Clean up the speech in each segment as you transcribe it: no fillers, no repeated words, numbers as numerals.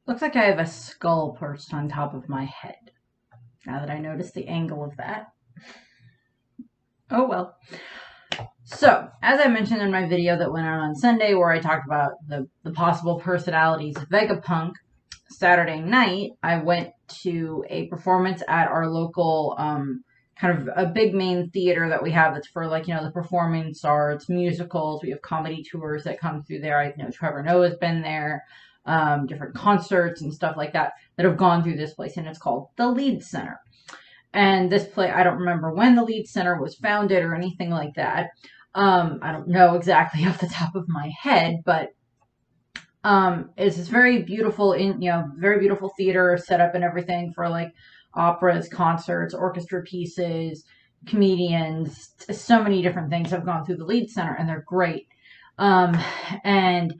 Looks like I have a skull perched on top of my head. Now that I notice the angle of that. Oh well. So, as I mentioned in my video that went out on Sunday where I talked about the possible personalities of Vegapunk, Saturday night I went to a performance at our local kind of a big main theater that we have that's for like, the performance arts, musicals. We have comedy tours that come through there. I know Trevor Noah's been there, different concerts and stuff like that have gone through this place, and it's called the Lead Center. And this play, I don't remember when the Lead Center was founded or anything like that. I don't know exactly off the top of my head, but it's this very beautiful very beautiful theater set up and everything for like operas, concerts, orchestra pieces, comedians. So many different things have gone through the Lead Center, and they're great. And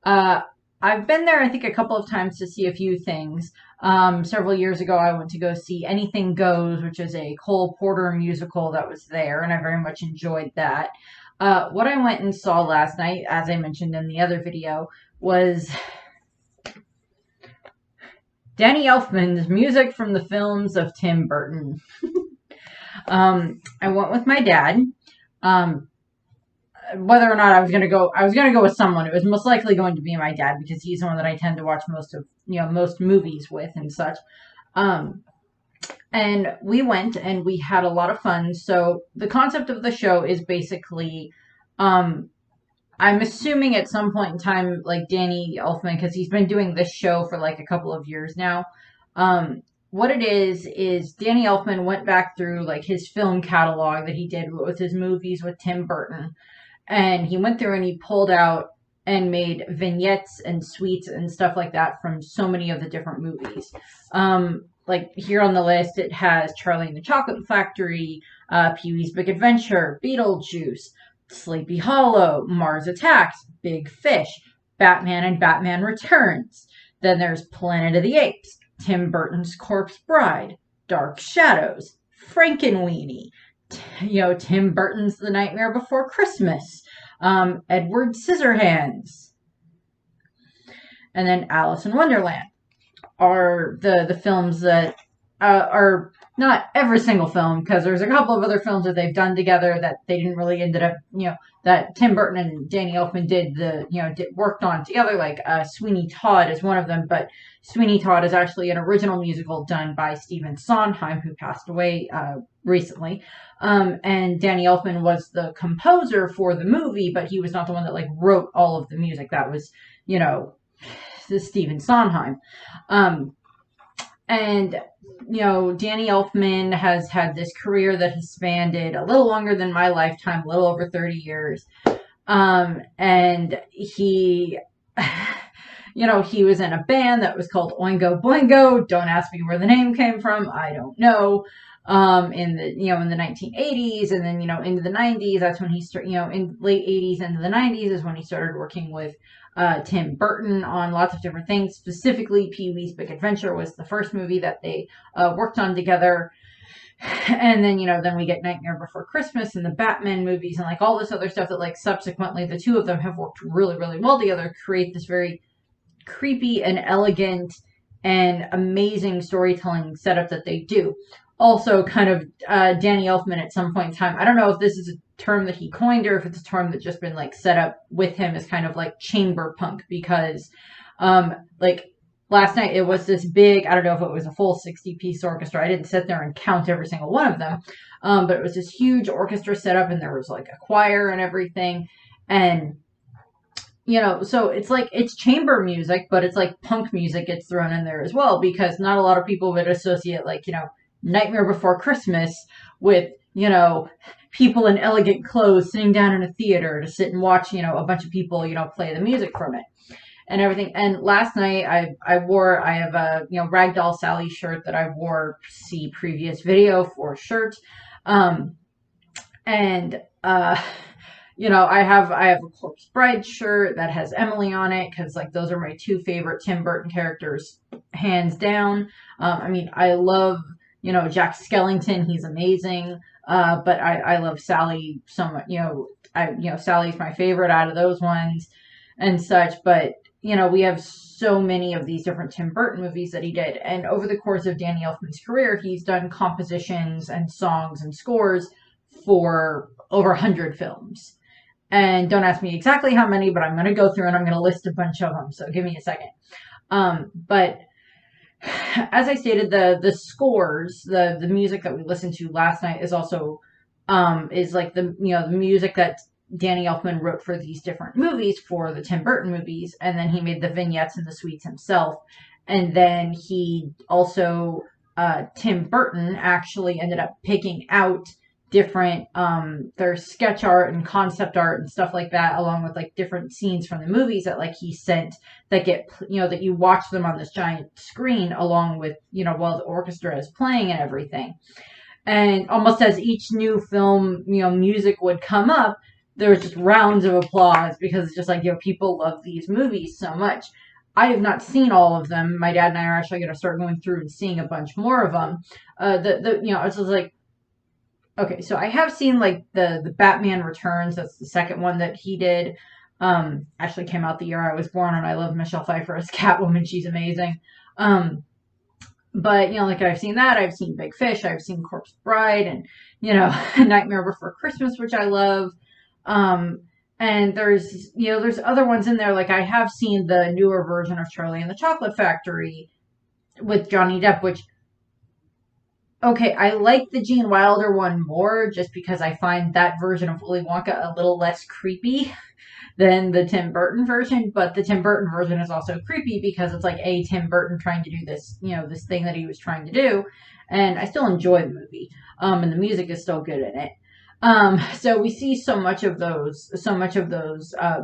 I've been there, I think, a couple of times to see a few things. Several years ago, I went to go see Anything Goes, which is a Cole Porter musical that was there, and I very much enjoyed that. What I went and saw last night, as I mentioned in the other video, was Danny Elfman's music from the films of Tim Burton. I went with my dad. Whether or not I was going to go with someone. It was most likely going to be my dad because he's the one that I tend to watch most movies with and such. And we went and we had a lot of fun. So the concept of the show is basically, I'm assuming at some point in time, like Danny Elfman, because he's been doing this show for like a couple of years now. What it is Danny Elfman went back through like his film catalog that he did with his movies with Tim Burton. And he went through and he pulled out and made vignettes and suites and stuff like that from so many of the different movies. Like here on the list, it has Charlie and the Chocolate Factory, Pee-wee's Big Adventure, Beetlejuice, Sleepy Hollow, Mars Attacks, Big Fish, Batman and Batman Returns. Then there's Planet of the Apes, Tim Burton's Corpse Bride, Dark Shadows, Frankenweenie, Tim Burton's The Nightmare Before Christmas, Edward Scissorhands, and then Alice in Wonderland are the films that are not every single film, because there's a couple of other films that they've done together that they didn't really ended up, that Tim Burton and Danny Elfman worked on together, like Sweeney Todd is one of them, but Sweeney Todd is actually an original musical done by Stephen Sondheim, who passed away recently. And Danny Elfman was the composer for the movie, but he was not the one that like wrote all of the music. That was, the Stephen Sondheim. And Danny Elfman has had this career that has spanned a little longer than my lifetime, a little over 30 years. And he, he was in a band that was called Oingo Boingo. Don't ask me where the name came from. I don't know. In the 1980s, and then, into the 90s, that's when he started, in late 80s into the 90s is when he started working with Tim Burton on lots of different things. Specifically, Pee-wee's Big Adventure was the first movie that they worked on together. And then, then we get Nightmare Before Christmas and the Batman movies and like all this other stuff that like subsequently the two of them have worked really, really well together, create this very creepy and elegant and amazing storytelling setup that they do. Also, kind of Danny Elfman at some point in time, I don't know if this is a term that he coined or if it's a term that's just been like set up with him as kind of like chamber punk, because like last night it was this big, I don't know if it was a full 60-piece orchestra. I didn't sit there and count every single one of them, but it was this huge orchestra setup, and there was like a choir and everything, and so it's like it's chamber music, but it's like punk music gets thrown in there as well, because not a lot of people would associate like Nightmare Before Christmas with, people in elegant clothes sitting down in a theater to sit and watch, a bunch of people, play the music from it and everything. And last night I have a, Ragdoll Sally shirt that I wore, see previous video for shirt. I have a Corpse Bride shirt that has Emily on it, because like those are my two favorite Tim Burton characters, hands down. I love, Jack Skellington, he's amazing. But I love Sally so much, Sally's my favorite out of those ones and such. But, we have so many of these different Tim Burton movies that he did. And over the course of Danny Elfman's career, he's done compositions and songs and scores for over 100 films. And don't ask me exactly how many, but I'm going to go through and I'm going to list a bunch of them. So give me a second. But as I stated, the scores, the music that we listened to last night is also is like the music that Danny Elfman wrote for these different movies, for the Tim Burton movies, and then he made the vignettes and the suites himself. And then he also Tim Burton actually ended up picking out different there's sketch art and concept art and stuff like that, along with like different scenes from the movies that like he sent, that get that you watch them on this giant screen along with while the orchestra is playing and everything. And almost as each new film music would come up, there was just rounds of applause, because it's just like people love these movies so much. I have not seen all of them. My dad and I are actually going to start going through and seeing a bunch more of them. It's just like, okay, so I have seen like the Batman Returns. That's the second one that he did. Actually came out the year I was born, and I love Michelle Pfeiffer as Catwoman. She's amazing. But like I've seen that. I've seen Big Fish. I've seen Corpse Bride, and Nightmare Before Christmas, which I love. And there's other ones in there. Like I have seen the newer version of Charlie and the Chocolate Factory with Johnny Depp, which, okay, I like the Gene Wilder one more, just because I find that version of Willy Wonka a little less creepy than the Tim Burton version. But the Tim Burton version is also creepy because it's like Tim Burton trying to do this, this thing that he was trying to do. And I still enjoy the movie. And the music is still good in it. So we see so much of those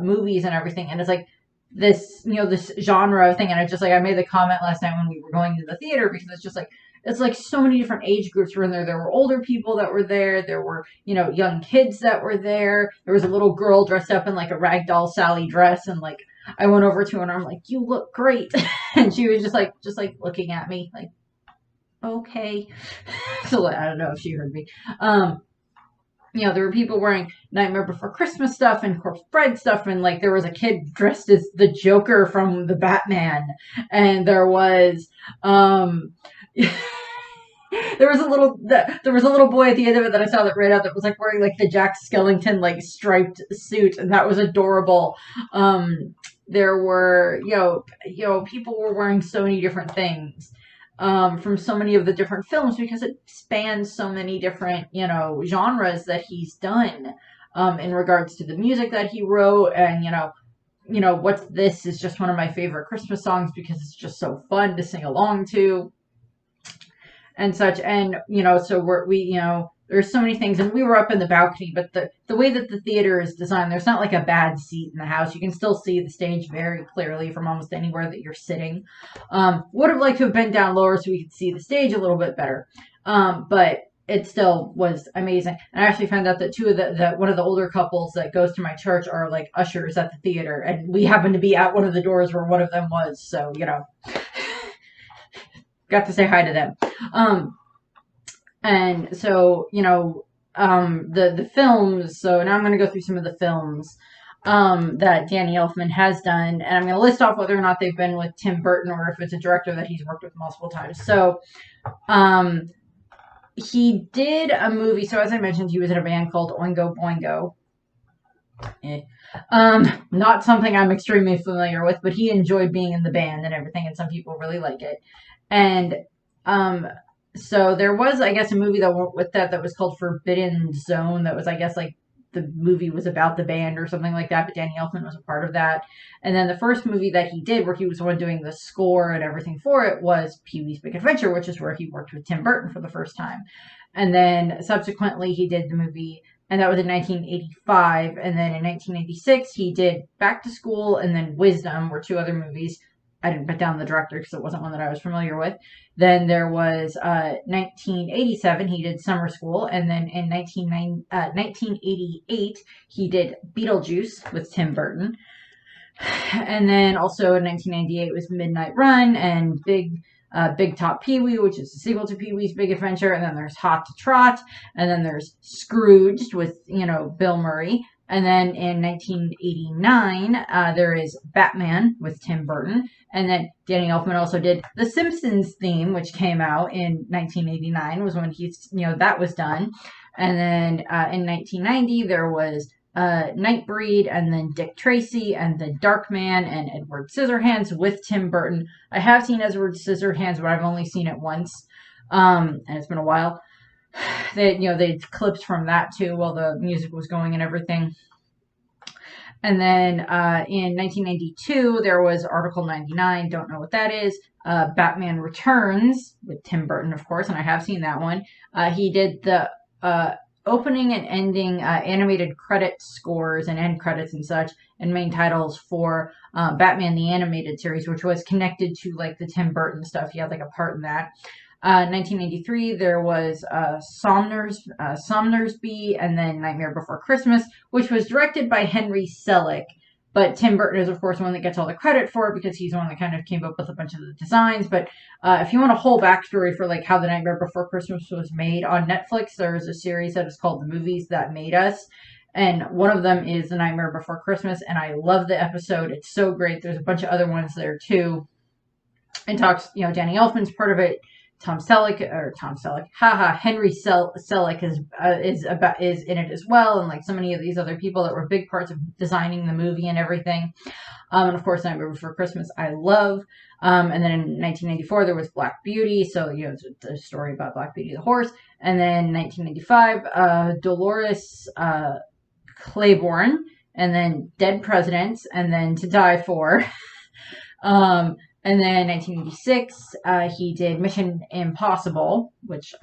movies and everything. And it's like this, this genre thing. And I just like, I made the comment last night when we were going to the theater, because it's just like, it's like so many different age groups were in there. There were older people that were there. There were, young kids that were there. There was a little girl dressed up in like a ragdoll Sally dress. And like, I went over to her and I'm like, you look great. And she was just like looking at me like, okay. So I don't know if she heard me. There were people wearing Nightmare Before Christmas stuff and Corpse Bride stuff, and like there was a kid dressed as the Joker from the Batman, and there was there was a little boy at the end of it that I saw that ran out that was like wearing like the Jack Skellington like striped suit, and that was adorable. There were people were wearing so many different things. From so many of the different films, because it spans so many different, genres that he's done, in regards to the music that he wrote. And, What's This is just one of my favorite Christmas songs because it's just so fun to sing along to and such. And, so there's so many things, and we were up in the balcony, but the way that the theater is designed, there's not like a bad seat in the house. You can still see the stage very clearly from almost anywhere that you're sitting. Would have liked to have been down lower so we could see the stage a little bit better. But it still was amazing. And I actually found out that one of the older couples that goes to my church are like ushers at the theater, and we happened to be at one of the doors where one of them was. So, got to say hi to them. And so, the films, so now I'm going to go through some of the films that Danny Elfman has done, and I'm going to list off whether or not they've been with Tim Burton or if it's a director that he's worked with multiple times. So, he did a movie, so as I mentioned, he was in a band called Oingo Boingo. Not something I'm extremely familiar with, but he enjoyed being in the band and everything, and some people really like it. And, so there was, I guess, a movie that went with that was called Forbidden Zone. That was, I guess, like the movie was about the band or something like that, but Danny Elfman was a part of that. And then the first movie that he did, where he was the one doing the score and everything for it, was Pee-wee's Big Adventure, which is where he worked with Tim Burton for the first time. And then subsequently he did the movie, and that was in 1985. And then in 1986 he did Back to School and then Wisdom, were two other movies. I didn't put down the director because it wasn't one that I was familiar with. Then there was 1987, he did Summer School. And then in 1988, he did Beetlejuice with Tim Burton. And then also in 1998 was Midnight Run and Big Top Pee-wee, which is the sequel to Pee-wee's Big Adventure. And then there's Hot to Trot. And then there's Scrooged with, Bill Murray. And then in 1989, there is Batman with Tim Burton. And then Danny Elfman also did the Simpsons theme, which came out in 1989, was when that was done. And then in 1990, there was Nightbreed, and then Dick Tracy, and then Darkman, and Edward Scissorhands with Tim Burton. I have seen Edward Scissorhands, but I've only seen it once, and it's been a while. They clips from that too while the music was going and everything. And then in 1992, there was Article 99. Don't know what that is. Batman Returns with Tim Burton, of course, and I have seen that one. He did the opening and ending animated credit scores and end credits and such, and main titles for Batman the Animated Series, which was connected to like the Tim Burton stuff. He had like a part in that. 1993, there was Somnersby, and then Nightmare Before Christmas, which was directed by Henry Selick. But Tim Burton is, of course, the one that gets all the credit for it because he's the one that kind of came up with a bunch of the designs. But if you want a whole backstory for like how The Nightmare Before Christmas was made, on Netflix, there's a series that is called The Movies That Made Us. And one of them is The Nightmare Before Christmas. And I love the episode. It's so great. There's a bunch of other ones there, too. And talks, Danny Elfman's part of it. Henry Selick is in it as well, and like so many of these other people that were big parts of designing the movie and everything. And of course, Nightmare Before Christmas, I love. And then in 1994, there was Black Beauty, so it's a story about Black Beauty the horse. And then 1995, Dolores Claiborne, and then Dead Presidents, and then To Die For. And then 1986, he did Mission Impossible, which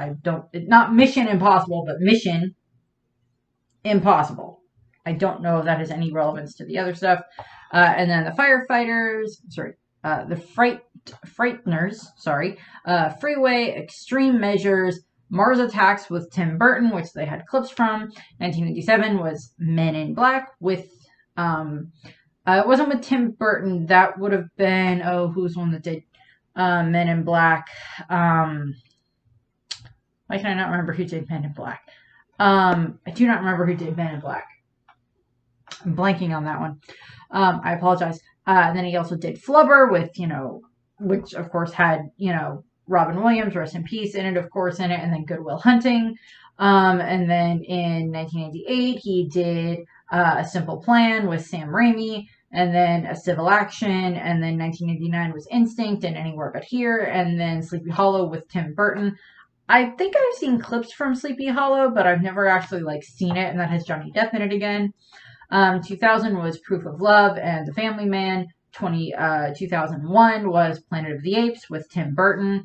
not Mission Impossible, but Mission Impossible. I don't know if that has any relevance to the other stuff. And then the Frighteners, Freeway, Extreme Measures, Mars Attacks with Tim Burton, which they had clips from. 1987 was Men in Black with, it wasn't with Tim Burton. That would have been, who's the one that did Men in Black? Why can I not remember who did Men in Black? I do not remember who did Men in Black. I'm blanking on that one. I apologize. And then he also did Flubber with, which of course had, Robin Williams, rest in peace, in it, of course, in it, and then Good Will Hunting. And then in 1998, he did A Simple Plan with Sam Raimi, and then A Civil Action, and then 1989 was Instinct and Anywhere But Here, and then Sleepy Hollow with Tim Burton. I think I've seen clips from Sleepy Hollow, but I've never actually seen it, and that has Johnny Depp in it again. 2000 was Proof of Love and The Family Man. 2001 was Planet of the Apes with Tim Burton,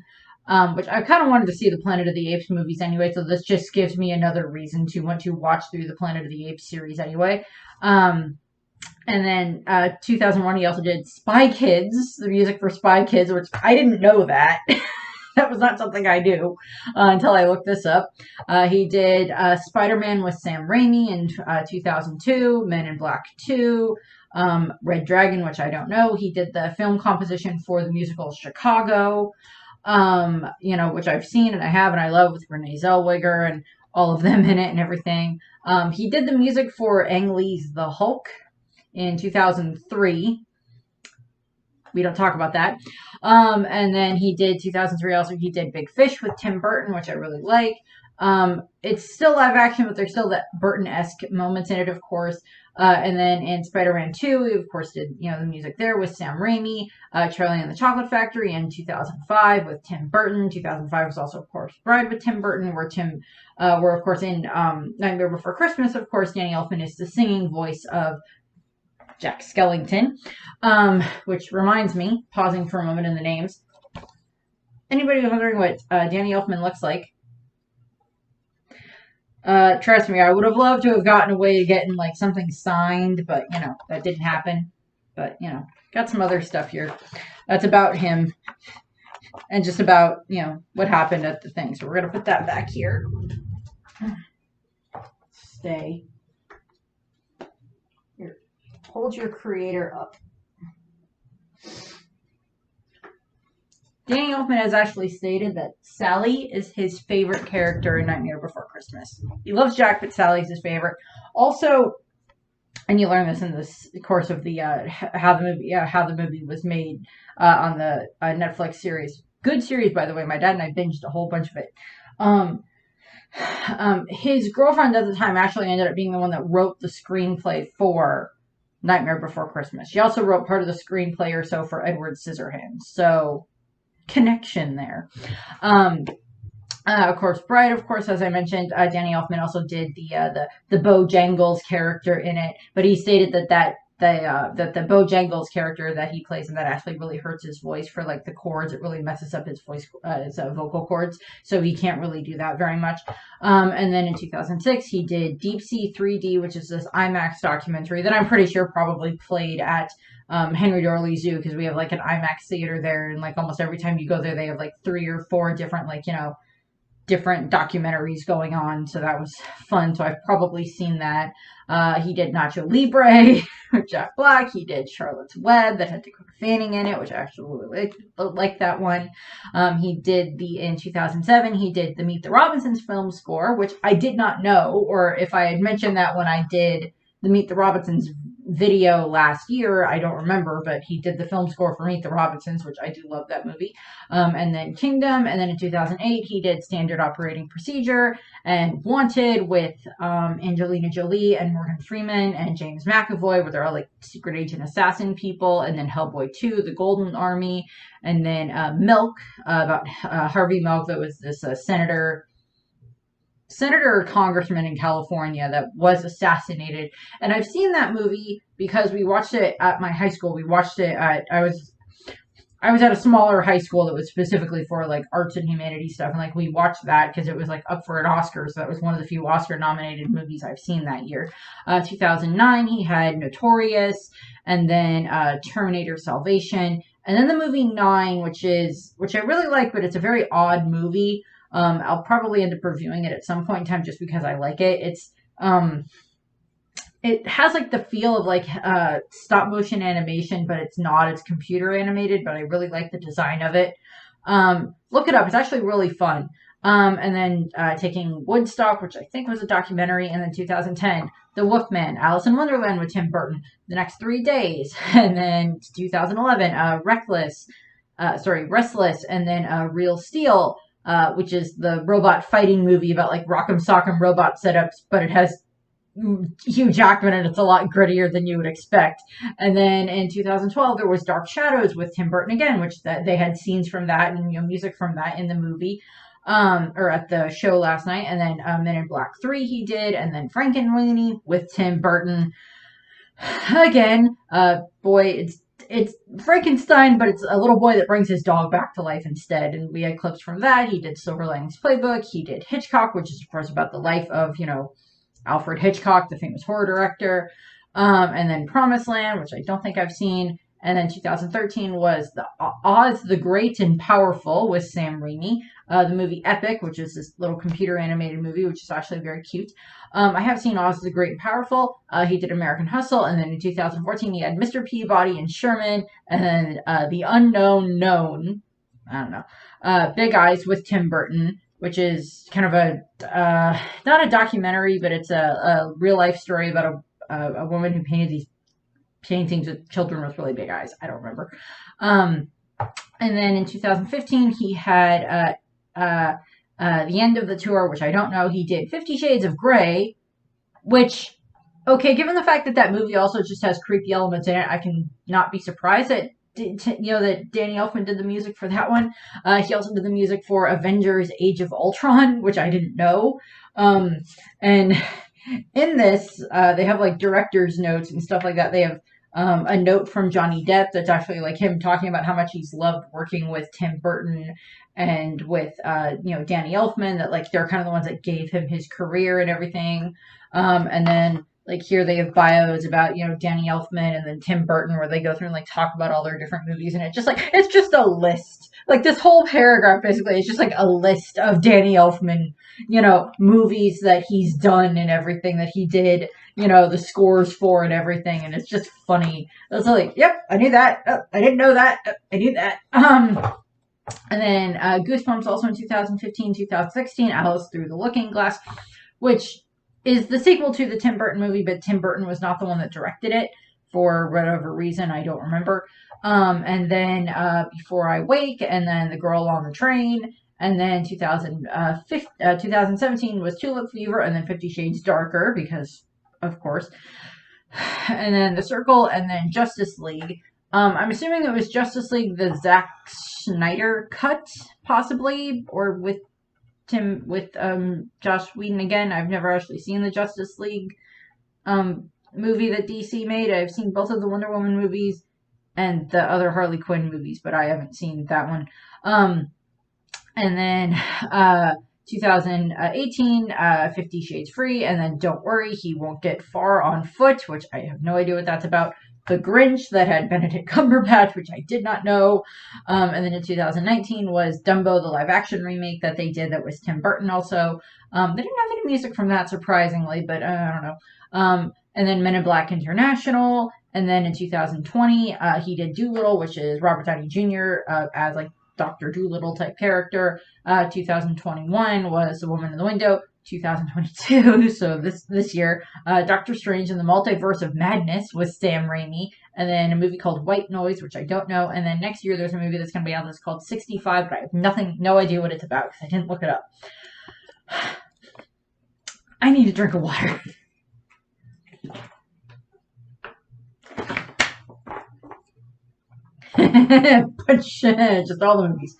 which I kind of wanted to see the Planet of the Apes movies anyway, so this just gives me another reason to want to watch through the Planet of the Apes series anyway. And then 2001, he also did Spy Kids, the music for Spy Kids, which I didn't know that. That was not something I knew until I looked this up. He did Spider-Man with Sam Raimi in 2002, Men in Black 2, Red Dragon, which I don't know. He did the film composition for the musical Chicago, which I've seen and I have and I love, with Renee Zellweger and all of them in it and everything. He did the music for Ang Lee's The Hulk in 2003. We don't talk about that. And then he did 2003 also, he did Big Fish with Tim Burton, which I really like. It's still live action, but there's still that Burton-esque moments in it, of course. And then in Spider-Man 2, we of course did, the music there with Sam Raimi, Charlie and the Chocolate Factory in 2005 with Tim Burton. 2005 was also, of course, Bride with Tim Burton, where of course in Nightmare Before Christmas, of course, Danny Elfman is the singing voice of Jack Skellington, which reminds me, pausing for a moment in the names, anybody wondering what Danny Elfman looks like? Trust me, I would have loved to have gotten away to getting something signed, but that didn't happen. But got some other stuff here that's about him and just about what happened at the thing. So we're gonna put that back here. Stay. Here, hold your creator up. Danny Elfman has actually stated that Sally is his favorite character in Nightmare Before Christmas. He loves Jack, but Sally's his favorite. Also, and you learn this in this course of the how the movie was made on the Netflix series. Good series, by the way. My dad and I binged a whole bunch of it. Um, his girlfriend at the time actually ended up being the one that wrote the screenplay for Nightmare Before Christmas. She also wrote part of the screenplay or so for Edward Scissorhands. So connection there. Um, of course, Bride. Of course, as I mentioned, Danny Elfman also did the Bojangles character in it, but he stated that the Bojangles character that he plays and that actually really hurts his voice for like the chords. It really messes up his voice, his vocal cords, so he can't really do that very much. And then in 2006, he did Deep Sea 3D, which is this IMAX documentary that I'm pretty sure probably played at Henry Dorley Zoo, because we have like an IMAX theater there, and like almost every time you go there, they have like 3 or 4 different different documentaries going on, so that was fun. So I've probably seen that. He did Nacho Libre with Jack Black. He did Charlotte's Web that had Dakota Fanning in it, which I actually really like that one. He did in 2007, he did the Meet the Robinsons film score, which I did not know, or if I had mentioned that when I did the Meet the Robinsons video last year, I don't remember, but he did the film score for Meet the Robinsons, which I do love that movie. And then Kingdom, and then in 2008 he did Standard Operating Procedure and Wanted with Angelina Jolie and Morgan Freeman and James McAvoy, where they're all like secret agent assassin people. And then Hellboy 2, The Golden Army, and then Milk, about Harvey Milk, that was this senator or congressman in California that was assassinated. And I've seen that movie because we watched it at my high school. We watched it at, I was at a smaller high school that was specifically for like arts and humanities stuff. And like we watched that because it was like up for an Oscar. So that was one of the few Oscar nominated movies I've seen that year. 2009, he had Notorious, and then Terminator Salvation. And then the movie 9, which I really like, but it's a very odd movie. I'll probably end up reviewing it at some point in time just because I like it. It has like the feel of like stop motion animation, but it's not. It's computer animated, but I really like the design of it. Look it up. It's actually really fun. And then taking Woodstock, which I think was a documentary, and then 2010, The Wolfman, Alice in Wonderland with Tim Burton, The Next 3 Days, and then 2011, Restless, and then Real Steel, which is the robot fighting movie about like Rock'em Sock'em robot setups, but it has Hugh Jackman and it's a lot grittier than you would expect. And then in 2012 there was Dark Shadows with Tim Burton again, which they had scenes from that and music from that in the movie, or at the show last night. And then Men in Black 3 he did, and then Frankenweenie with Tim Burton again. Boy, it's Frankenstein, but it's a little boy that brings his dog back to life instead. And we had clips from that. He did Silver Linings Playbook. He did Hitchcock, which is of course about the life of, Alfred Hitchcock, the famous horror director. And then Promised Land, which I don't think I've seen. And then 2013 was the Oz the Great and Powerful with Sam Raimi. The movie Epic, which is this little computer animated movie, which is actually very cute. I have seen Oz the Great and Powerful. He did American Hustle. And then in 2014, he had Mr. Peabody and Sherman. And then The Unknown Known. I don't know. Big Eyes with Tim Burton, which is kind of not a documentary, but it's a real life story about a woman who painted these paintings of children with really big eyes. I don't remember. And then in 2015, he had the end of the tour, which I don't know. He did 50 Shades of Grey, which, okay, given the fact that movie also just has creepy elements in it, I can not be surprised that Danny Elfman did the music for that one. He also did the music for Avengers Age of Ultron, which I didn't know. And in this, they have like director's notes and stuff like that. They have a note from Johnny Depp that's actually like him talking about how much he's loved working with Tim Burton and with Danny Elfman, that like they're kind of the ones that gave him his career and everything. And then like here they have bios about Danny Elfman and then Tim Burton, where they go through and like talk about all their different movies, and it's just a list. Like this whole paragraph basically is just like a list of Danny Elfman movies that he's done and everything that he did, the scores for and everything, and it's just funny. It's like, yep, I knew that. Oh, I didn't know that. Oh, I knew that. And then Goosebumps also in 2015, 2016, Alice Through the Looking Glass, which is the sequel to the Tim Burton movie, but Tim Burton was not the one that directed it for whatever reason. I don't remember. And then Before I Wake, and then The Girl on the Train, and then 2017 was Tulip Fever, and then 50 Shades Darker, because, of course. And then The Circle, and then Justice League. I'm assuming it was Justice League, the Zack Snyder cut, possibly, or with Josh Whedon again. I've never actually seen the Justice League movie that DC made. I've seen both of the Wonder Woman movies and the other Harley Quinn movies, but I haven't seen that one. And then 2018, 50 Shades Free, and then Don't Worry, He Won't Get Far on Foot, which I have no idea what that's about. The Grinch, that had Benedict Cumberbatch, which I did not know. And then in 2019 was Dumbo, the live action remake that they did, that was Tim Burton also. They didn't have any music from that, surprisingly, but I don't know. And then Men in Black International. And then in 2020, he did Doolittle, which is Robert Downey Jr. As like Dr. Doolittle type character. 2021 was The Woman in the Window. 2022, so this year, Doctor Strange in the Multiverse of Madness with Sam Raimi, and then a movie called White Noise, which I don't know, and then next year there's a movie that's going to be out that's called 65, but I have no idea what it's about because I didn't look it up. I need a drink of water. Just all the movies.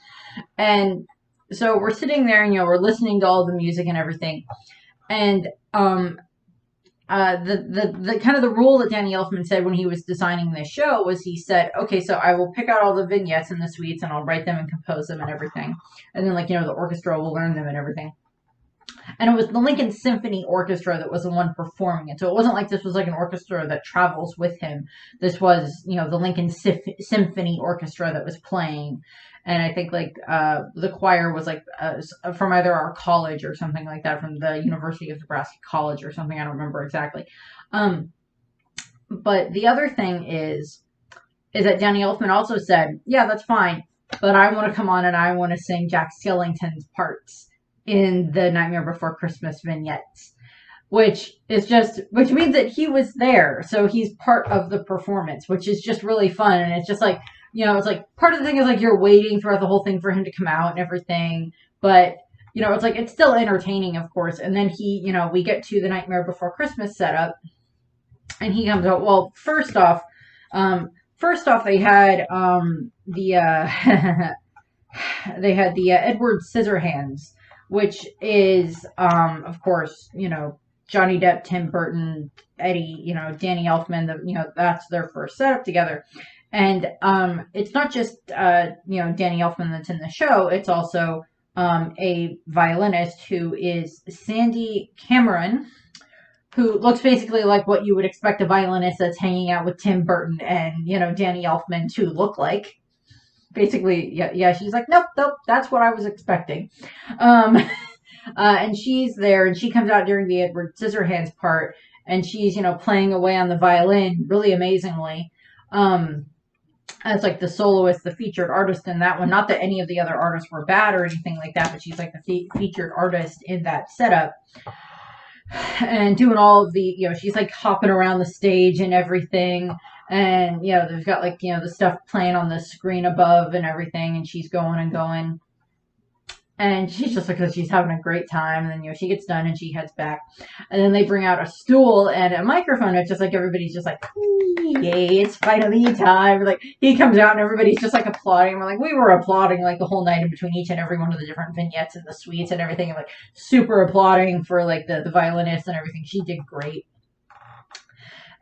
And so we're sitting there and, we're listening to all the music and everything. And the kind of the rule that Danny Elfman said when he was designing this show was, he said, okay, so I will pick out all the vignettes and the suites and I'll write them and compose them and everything. And then, the orchestra will learn them and everything. And it was the Lincoln Symphony Orchestra that was the one performing it. So it wasn't like this was like an orchestra that travels with him. This was, the Lincoln Symphony Orchestra that was playing. And I think the choir was from either our college or something like that, from the University of Nebraska College or something. I don't remember exactly. But the other thing is that Danny Elfman also said, yeah, that's fine, but I want to come on and I want to sing Jack Skellington's parts in the Nightmare Before Christmas vignettes, which means that he was there, so he's part of the performance, which is just really fun. And it's just it's part of the thing is you're waiting throughout the whole thing for him to come out and everything, but it's still entertaining, of course. And then we get to the Nightmare Before Christmas setup, and he comes out. Well, first off, they had they had the Edward Scissorhands, which is, of course, Johnny Depp, Tim Burton, Eddie, Danny Elfman, that's their first setup together. And it's not just, Danny Elfman that's in the show. It's also a violinist who is Sandy Cameron, who looks basically like what you would expect a violinist that's hanging out with Tim Burton and, Danny Elfman to look like. Basically, yeah, she's like, nope, that's what I was expecting. And she's there, and she comes out during the Edward Scissorhands part, and she's, playing away on the violin really amazingly. As the soloist, the featured artist in that one. Not that any of the other artists were bad or anything like that, but she's the featured artist in that setup. And doing all of the, she's hopping around the stage and everything. And, they've got the stuff playing on the screen above and everything. And she's going and going. And she's just because she's having a great time. And then, she gets done and she heads back. And then they bring out a stool and a microphone. It's just everybody's just yay, it's finally time. He comes out and everybody's just applauding. We're we were applauding the whole night in between each and every one of the different vignettes and the suites and everything. And super applauding for the violinist and everything. She did great.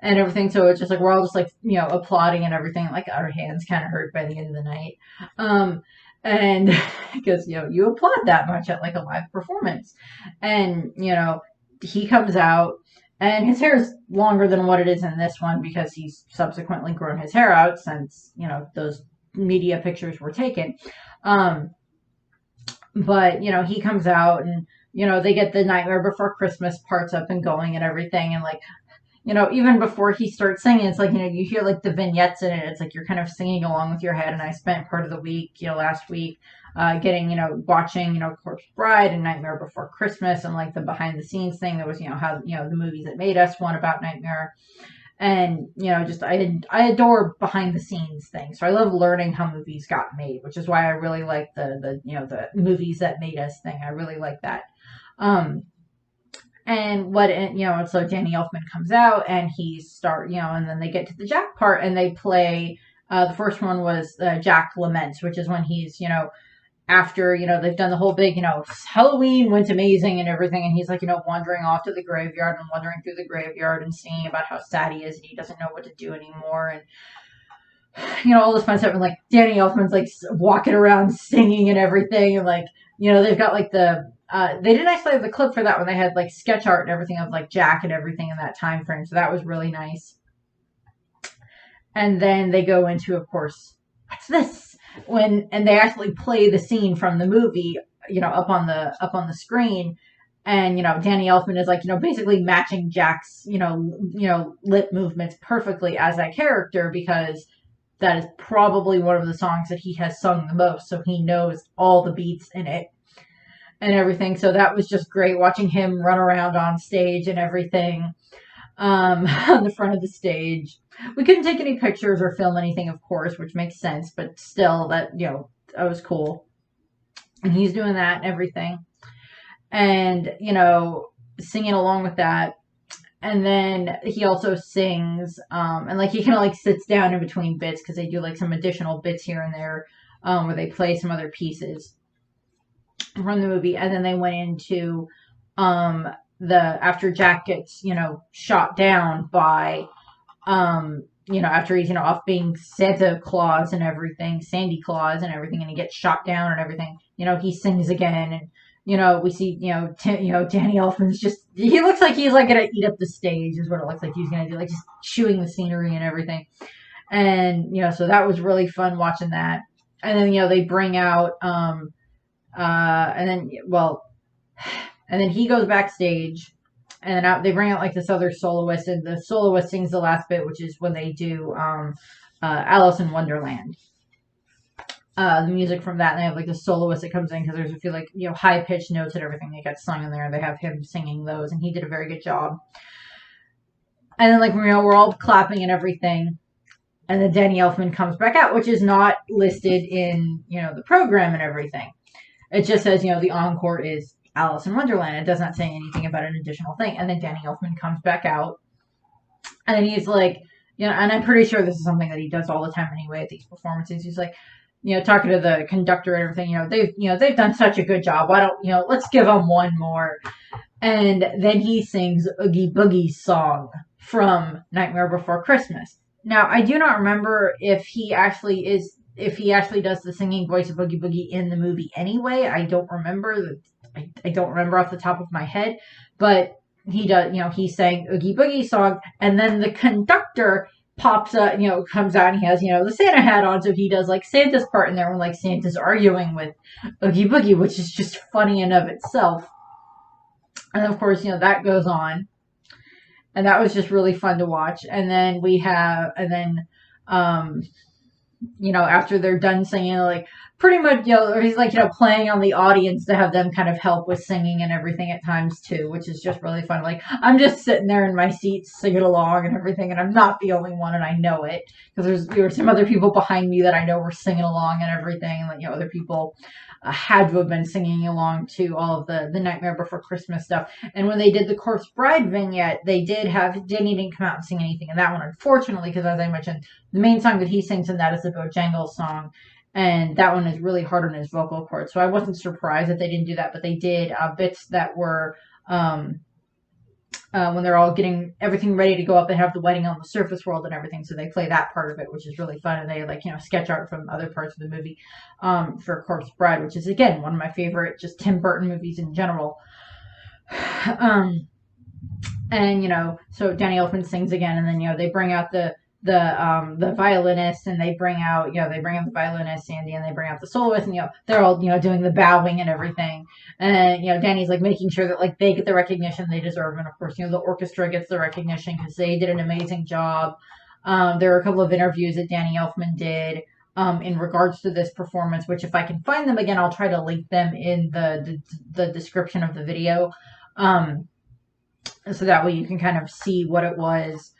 And everything. So it's just we're all just applauding and everything. Our hands kind of hurt by the end of the night. And because, you applaud that much at a live performance. And, he comes out and his hair is longer than what it is in this one because he's subsequently grown his hair out since, those media pictures were taken. But, he comes out and, they get the Nightmare Before Christmas parts up and going and everything. And even before he starts singing, it's like, you hear like the vignettes in it. It's like you're kind of singing along with your head. And I spent part of the week, last week, getting, watching, Corpse Bride and Nightmare Before Christmas and like the behind the scenes thing that was, how, the movies that made us one about Nightmare. And, just I adore behind the scenes things. So I love learning how movies got made, which is why I really like the movies that made us thing. I really like that. Um, and so Danny Elfman comes out and and then they get to the Jack part and they play, the first one was Jack Laments, which is when he's, after, they've done the whole big, Halloween went amazing and everything. And he's like, wandering off to the graveyard and wandering through the graveyard and singing about how sad he is and he doesn't know what to do anymore. And, all this fun stuff. And like Danny Elfman's like walking around singing and everything. And like, they've got like they didn't actually have the clip for that one. They had like sketch art and everything of like Jack and everything in that time frame. So that was really nice. And then they go into, of course, what's this? And they actually play the scene from the movie, up on the screen. And, Danny Elfman is like, basically matching Jack's, lip movements perfectly as that character because that is probably one of the songs that he has sung the most. So he knows all the beats in it and everything. So that was just great watching him run around on stage and everything, on the front of the stage. We couldn't take any pictures or film anything, of course, which makes sense, but still that was cool. And he's doing that and everything. And, singing along with that. And then he also sings, and like he kind of like sits down in between bits because they do like some additional bits here and there, where they play some other pieces from the movie. And then they went into, after Jack gets, shot down by, after he's, off being Santa Claus and everything, Sandy Claus and everything, and he gets shot down and everything, he sings again. And, we see, Danny Elfman's he looks like he's like going to eat up the stage is what it looks like he's going to do, like just chewing the scenery and everything. And, so that was really fun watching that. And then, they bring out, and then he goes backstage and then they bring out like this other soloist and the soloist sings the last bit, which is when they do, Alice in Wonderland. The music from that, and they have like the soloist that comes in because there's a few like high pitched notes and everything that gets sung in there. They have him singing those, and he did a very good job. And then like we're all clapping and everything, and then Danny Elfman comes back out, which is not listed in the program and everything. It just says the encore is Alice in Wonderland. It does not say anything about an additional thing. And then Danny Elfman comes back out, and then he's like, and I'm pretty sure this is something that he does all the time anyway at these performances. He's like, talking to the conductor and everything, they've done such a good job. Why don't, let's give them one more. And then he sings Oogie Boogie's song from Nightmare Before Christmas. Now, I do not remember if he actually does the singing voice of Oogie Boogie in the movie anyway. I don't remember. I don't remember off the top of my head, but he does, he sang Oogie Boogie's song, and then the conductor pops up, comes out and he has, the Santa hat on, so he does like Santa's part in there when like Santa's arguing with Oogie Boogie, which is just funny in of itself. And of course, that goes on. And that was just really fun to watch. And then after they're done singing, like pretty much, he's like, playing on the audience to have them kind of help with singing and everything at times too, which is just really fun. Like I'm just sitting there in my seat singing along and everything, and I'm not the only one, and I know it because there were some other people behind me that I know were singing along and everything, and like other people had to have been singing along to all of the Nightmare Before Christmas stuff. And when they did the Corpse Bride vignette, they Danny didn't come out and sing anything in that one, unfortunately, because as I mentioned, the main song that he sings in that is the Bojangles song, and that one is really hard on his vocal cords. So I wasn't surprised that they didn't do that, but they did bits that were when they're all getting everything ready to go up and have the wedding on the surface world and everything. So they play that part of it, which is really fun. And they like, sketch art from other parts of the movie for Corpse Bride, which is, again, one of my favorite just Tim Burton movies in general. And, so Danny Elfman sings again, and then, they bring out the the violinist, and they bring out, they bring out the violinist Sandy, and they bring out the soloist, and they're all doing the bowing and everything, and Danny's like making sure that like they get the recognition they deserve, and of course the orchestra gets the recognition because they did an amazing job. There are a couple of interviews that Danny Elfman did in regards to this performance, which if I can find them again, I'll try to link them in the description of the video, so that way you can kind of see what it was.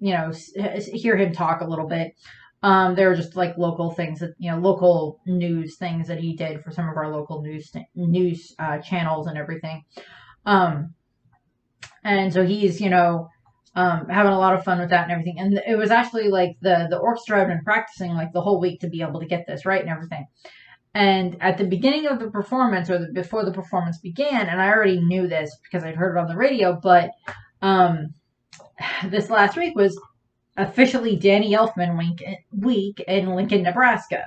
Hear him talk a little bit. There were just like local things that, local news things that he did for some of our local news channels and everything. And so he's, having a lot of fun with that and everything. And it was actually like the orchestra had been practicing like the whole week to be able to get this right and everything. And at the beginning of the performance, or before the performance began, and I already knew this because I'd heard it on the radio, but this last week was officially Danny Elfman week in Lincoln, Nebraska.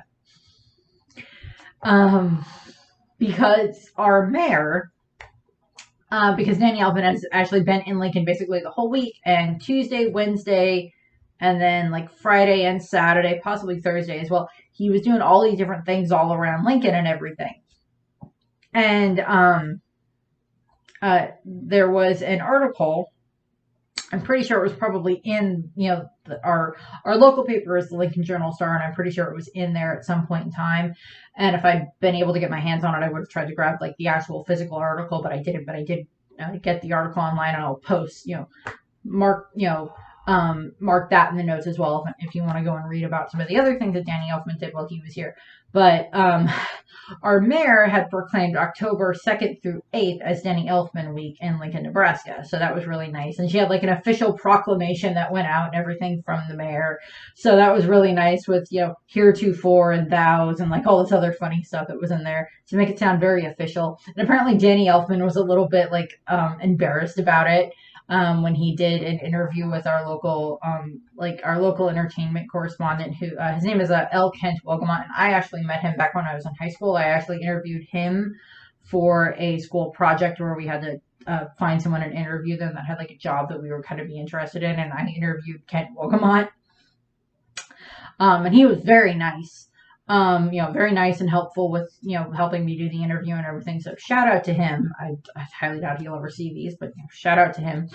Because our mayor, because Danny Elfman has actually been in Lincoln basically the whole week, and Tuesday, Wednesday, and then like Friday and Saturday, possibly Thursday as well. He was doing all these different things all around Lincoln and everything. And there was an article, I'm pretty sure it was probably in, our local paper is the Lincoln Journal-Star, and I'm pretty sure it was in there at some point in time. And if I'd been able to get my hands on it, I would have tried to grab like the actual physical article, but I didn't. But I did get the article online, and I'll post, mark that in the notes as well if you want to go and read about some of the other things that Danny Elfman did while he was here. But our mayor had proclaimed October 2nd through 8th as Danny Elfman Week in Lincoln, Nebraska. So that was really nice. And she had like an official proclamation that went out and everything from the mayor. So that was really nice with, heretofore and thous and like all this other funny stuff that was in there to make it sound very official. And apparently Danny Elfman was a little bit like embarrassed about it. When he did an interview with our local entertainment correspondent, who his name is L. Kent Wogamont, and I actually met him back when I was in high school. I actually interviewed him for a school project where we had to find someone and interview them that had like a job that we were kind of be interested in, and I interviewed Kent Wogamont, and he was very nice. Very nice and helpful with, helping me do the interview and everything. So shout out to him. I highly doubt he'll ever see these, but shout out to him.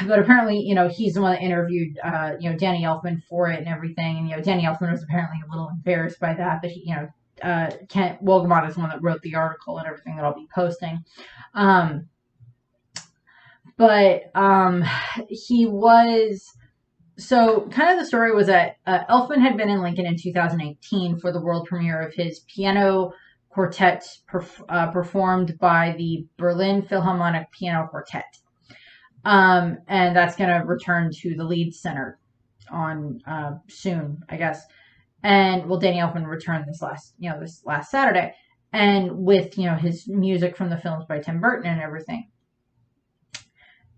But apparently, he's the one that interviewed, Danny Elfman for it and everything. And, Danny Elfman was apparently a little embarrassed by that. But, Kent Wogamont is the one that wrote the article and everything that I'll be posting. He was... So kind of the story was that Elfman had been in Lincoln in 2018 for the world premiere of his piano quartet performed by the Berlin Philharmonic Piano Quartet. And that's going to return to the Leeds Center on soon, I guess. And Danny Elfman returned this last Saturday, and with his music from the films by Tim Burton and everything.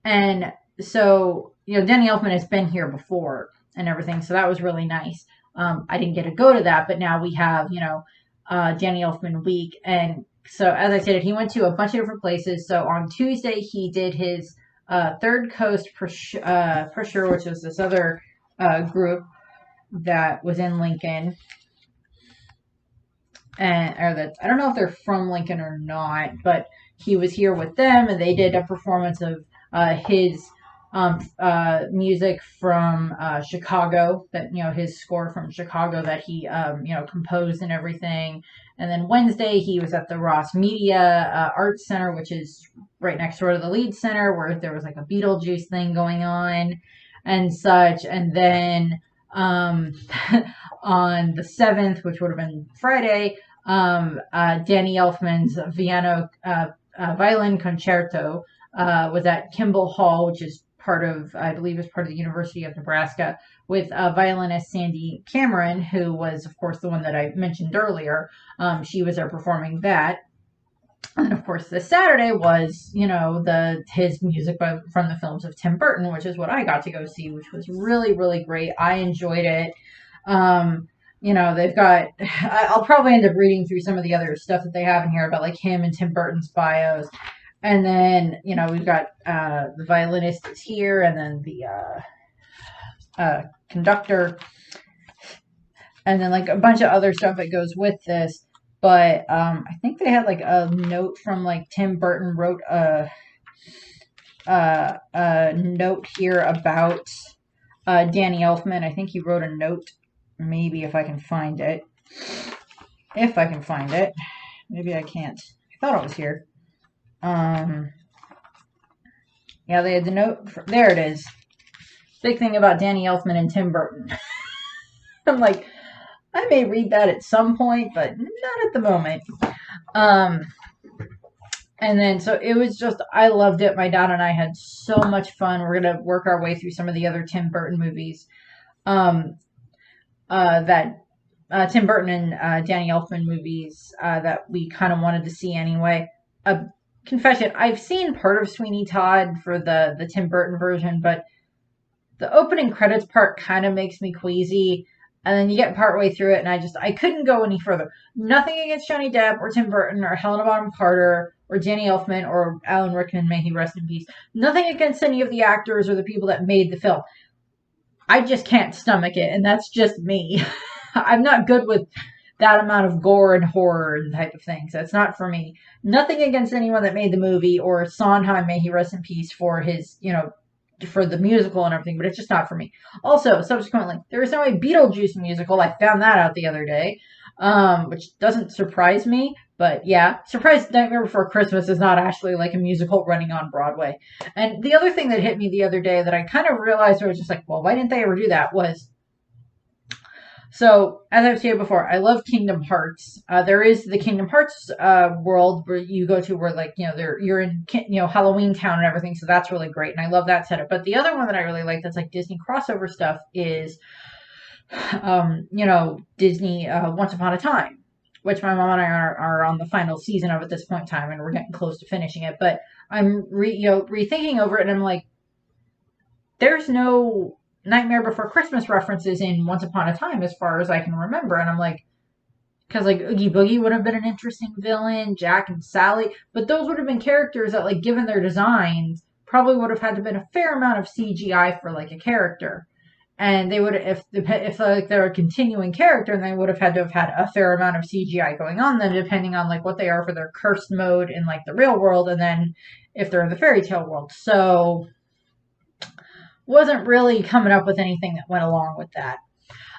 And so Danny Elfman has been here before and everything, so that was really nice. I didn't get to go to that, but now we have, Danny Elfman Week. And so, as I said, he went to a bunch of different places. So on Tuesday, he did his Third Coast Pressure, which is this other group that was in Lincoln. I don't know if they're from Lincoln or not, but he was here with them, and they did a performance of his music from Chicago, that his score from Chicago that he composed and everything. And then Wednesday he was at the Ross Media Arts Center, which is right next door to the Leeds Center, where there was like a Beetlejuice thing going on and such. And then on the 7th, which would have been Friday, Danny Elfman's Vienna violin concerto was at Kimball Hall, which is I believe is part of the University of Nebraska, with violinist Sandy Cameron, who was, of course, the one that I mentioned earlier. She was there performing that. And of course, this Saturday was, his music from the films of Tim Burton, which is what I got to go see, which was really, really great. I enjoyed it. They've got, I'll probably end up reading through some of the other stuff that they have in here about like him and Tim Burton's bios. And then, we've got the violinist is here, and then conductor, and then like a bunch of other stuff that goes with this. But I think they had like a note from like Tim Burton wrote a note here about Danny Elfman. I think he wrote a note. Maybe if I can find it. If I can find it. Maybe I can't. I thought it was here. Yeah, they had the note. There it is. Big thing about Danny Elfman and Tim Burton. I'm like, I may read that at some point, but not at the moment. And then, so it was just, I loved it. My dad and I had so much fun. We're going to work our way through some of the other Tim Burton movies that Tim Burton and Danny Elfman movies that we kind of wanted to see anyway. Confession, I've seen part of Sweeney Todd for the Tim Burton version, but the opening credits part kind of makes me queasy. And then you get partway through it, and I couldn't go any further. Nothing against Johnny Depp or Tim Burton or Helena Bonham Carter or Danny Elfman or Alan Rickman, may he rest in peace. Nothing against any of the actors or the people that made the film. I just can't stomach it, and that's just me. I'm not good with that amount of gore and horror and type of things. That's not for me. Nothing against anyone that made the movie, or Sondheim, may he rest in peace, for his, for the musical and everything, but it's just not for me. Also, subsequently, there is now a Beetlejuice musical. I found that out the other day, which doesn't surprise me, but yeah. Surprise Nightmare Before Christmas is not actually like a musical running on Broadway. And the other thing that hit me the other day that I kind of realized, I was just like, well, why didn't they ever do that, was, so, as I've stated before, I love Kingdom Hearts. There is the Kingdom Hearts world where you go to, where, like, you're in, Halloween Town and everything, so that's really great, and I love that setup. But the other one that I really like that's like Disney crossover stuff is, Disney Once Upon a Time, which my mom and I are on the final season of at this point in time, and we're getting close to finishing it. But I'm rethinking over it, and I'm like, there's no Nightmare Before Christmas references in Once Upon a Time as far as I can remember. And I'm like, because like Oogie Boogie would have been an interesting villain, Jack and Sally, but those would have been characters that, like, given their designs, probably would have had to been a fair amount of CGI for like a character. And they would, if like they're a continuing character, and they would have had to have had a fair amount of CGI going on then, depending on like what they are for their cursed mode in like the real world, and then if they're in the fairy tale world. So wasn't really coming up with anything that went along with that.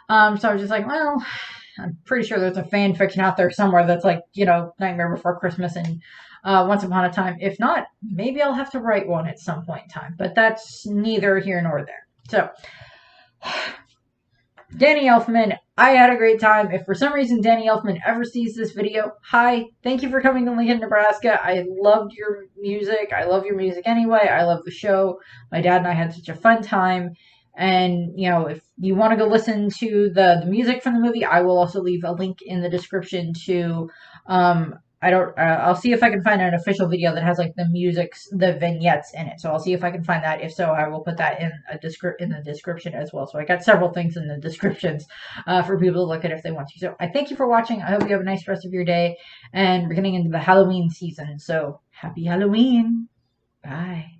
So I was just like, well, I'm pretty sure there's a fan fiction out there somewhere that's like, Nightmare Before Christmas and Once Upon a Time. If not, maybe I'll have to write one at some point in time. But that's neither here nor there. So, Danny Elfman, I had a great time. If for some reason Danny Elfman ever sees this video, hi, thank you for coming to Lincoln, Nebraska. I loved your music. I love your music anyway. I love the show. My dad and I had such a fun time. And, if you want to go listen to the music from the movie, I will also leave a link in the description to, I'll see if I can find an official video that has like the music, the vignettes in it. So I'll see if I can find that. If so, I will put that in the description as well. So I got several things in the descriptions for people to look at if they want to. So I thank you for watching. I hope you have a nice rest of your day. And we're getting into the Halloween season. So happy Halloween. Bye.